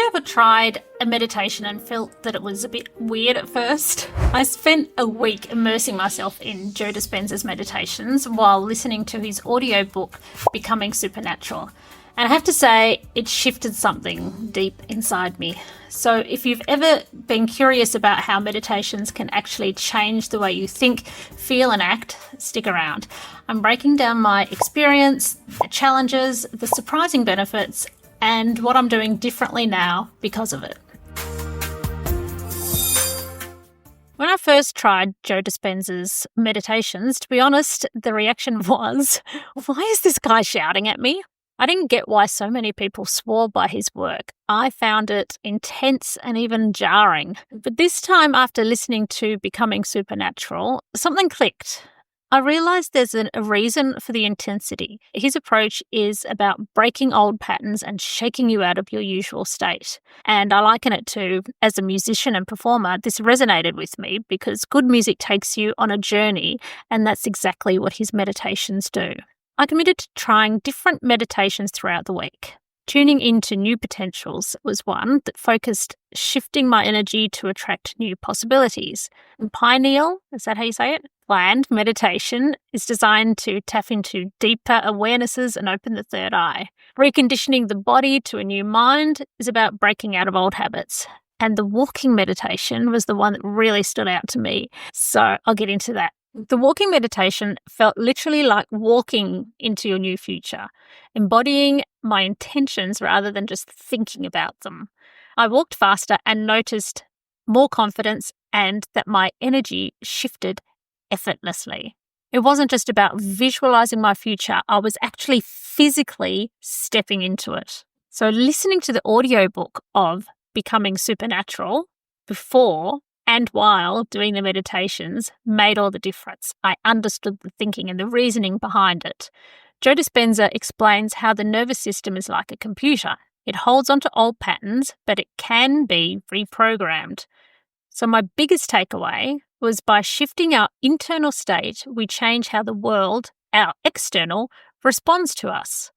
you ever tried a meditation and felt that it was a bit weird at first? I spent a week immersing myself in Joe Dispenza's meditations while listening to his audiobook, Becoming Supernatural. And I have to say, it shifted something deep inside me. So if you've ever been curious about how meditations can actually change the way you think, feel and act, stick around. I'm breaking down my experience, the challenges, the surprising benefits, and what I'm doing differently now because of it. When I first tried Joe Dispenza's meditations, to be honest, the reaction was, why is this guy shouting at me? I didn't get why so many people swore by his work. I found it intense and even jarring. But this time, after listening to Becoming Supernatural, something clicked. I realised there's a reason for the intensity. His approach is about breaking old patterns and shaking you out of your usual state. And I liken it to, as a musician and performer, this resonated with me because good music takes you on a journey, and that's exactly what his meditations do. I committed to trying different meditations throughout the week. Tuning into new potentials was one that focused shifting my energy to attract new possibilities. And pineal, is that how you say it? Planned meditation is designed to tap into deeper awarenesses and open the third eye. Reconditioning the body to a new mind is about breaking out of old habits. And the walking meditation was the one that really stood out to me. So I'll get into that. The walking meditation felt literally like walking into your new future, embodying my intentions rather than just thinking about them. I walked faster and noticed more confidence and that my energy shifted effortlessly. It wasn't just about visualizing my future, I was actually physically stepping into it. So listening to the audiobook of Becoming Supernatural before and while doing the meditations made all the difference. I understood the thinking and the reasoning behind it. Joe Dispenza explains how the nervous system is like a computer. It holds onto old patterns, but it can be reprogrammed. So my biggest takeaway was by shifting our internal state, we change how the world, our external, responds to us.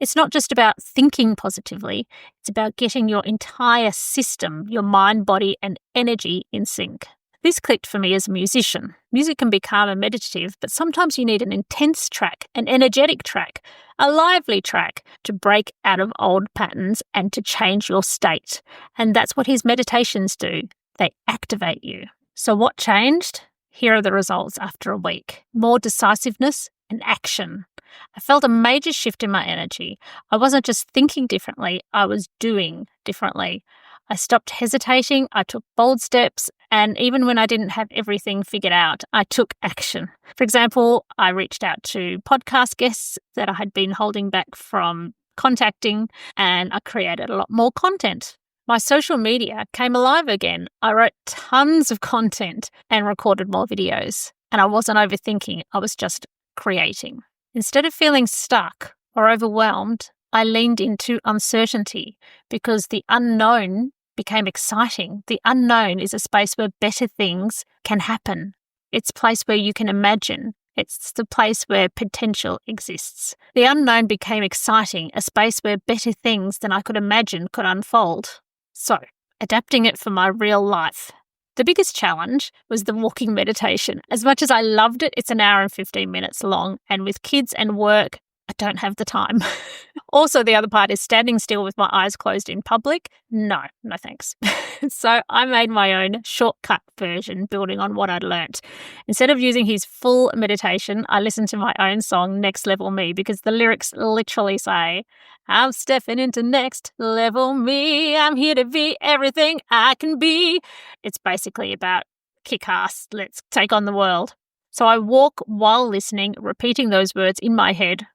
It's not just about thinking positively, it's about getting your entire system, your mind, body, and energy in sync. This clicked for me as a musician. Music can be calm and meditative, but sometimes you need an intense track, an energetic track, a lively track to break out of old patterns and to change your state. And that's what his meditations do. They activate you. So what changed? Here are the results after a week. More decisiveness and action. I felt a major shift in my energy. I wasn't just thinking differently, I was doing differently. I stopped hesitating, I took bold steps, and even when I didn't have everything figured out, I took action. For example, I reached out to podcast guests that I had been holding back from contacting, and I created a lot more content. My social media came alive again. I wrote tons of content and recorded more videos. And I wasn't overthinking, I was just creating. Instead of feeling stuck or overwhelmed, I leaned into uncertainty because the unknown became exciting. The unknown is a space where better things can happen. It's a place where you can imagine. It's the place where potential exists. The unknown became exciting, a space where better things than I could imagine could unfold. So, adapting it for my real life. The biggest challenge was the walking meditation. As much as I loved it, it's an hour and 15 minutes long, and with kids and work, I don't have the time. Also, the other part is standing still with my eyes closed in public. No thanks. So I made my own shortcut version, building on what I'd learnt. Instead of using his full meditation, I listened to my own song, Next Level Me, because the lyrics literally say, I'm stepping into next level me. I'm here to be everything I can be. It's basically about kick ass, let's take on the world. So I walk while listening, repeating those words in my head,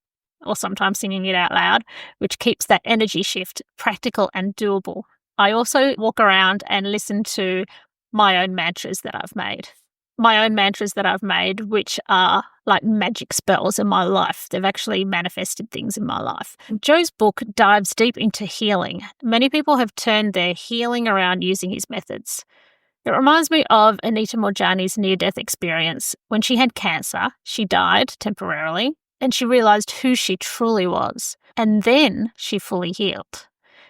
or sometimes singing it out loud, which keeps that energy shift practical and doable. I also walk around and listen to my own mantras that I've made. Which are like magic spells in my life. They've actually manifested things in my life. Joe's book dives deep into healing. Many people have turned their healing around using his methods. It reminds me of Anita Morjani's near-death experience. When she had cancer, she died temporarily, and she realised who she truly was. And then she fully healed.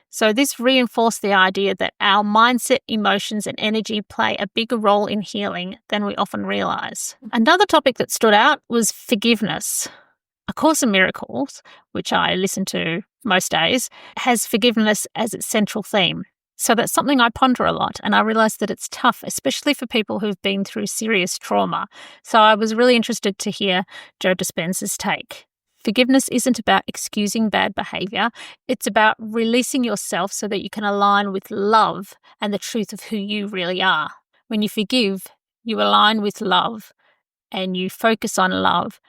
So this reinforced the idea that our mindset, emotions, and energy play a bigger role in healing than we often realize. Another topic that stood out was forgiveness. A Course in Miracles, which I listen to most days, has forgiveness as its central theme. So that's something I ponder a lot, and I realise that it's tough, especially for people who've been through serious trauma. So I was really interested to hear Joe Dispenza's take. Forgiveness isn't about excusing bad behaviour. It's about releasing yourself so that you can align with love and the truth of who you really are. When you forgive, you align with love and you focus on love.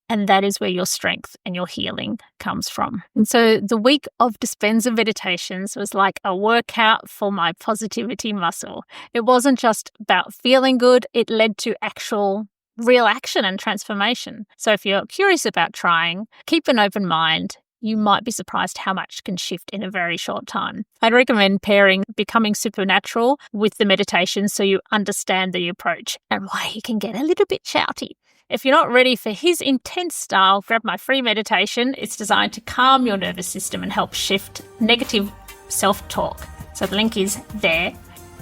And that is where your strength and your healing comes from. And so the week of Dispenza meditations was like a workout for my positivity muscle. It wasn't just about feeling good, it led to actual real action and transformation. So if you're curious about trying, keep an open mind. You might be surprised how much can shift in a very short time. I'd recommend pairing Becoming Supernatural with the meditation so you understand the approach and why he can get a little bit shouty. If you're not ready for his intense style, grab my free meditation. It's designed to calm your nervous system and help shift negative self-talk. So the link is there.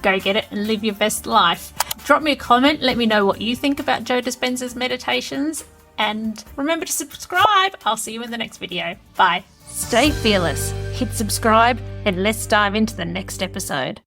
Go get it and live your best life. Drop me a comment. Let me know what you think about Joe Dispenza's meditations. And remember to subscribe. I'll see you in the next video. Bye. Stay fearless. Hit subscribe and let's dive into the next episode.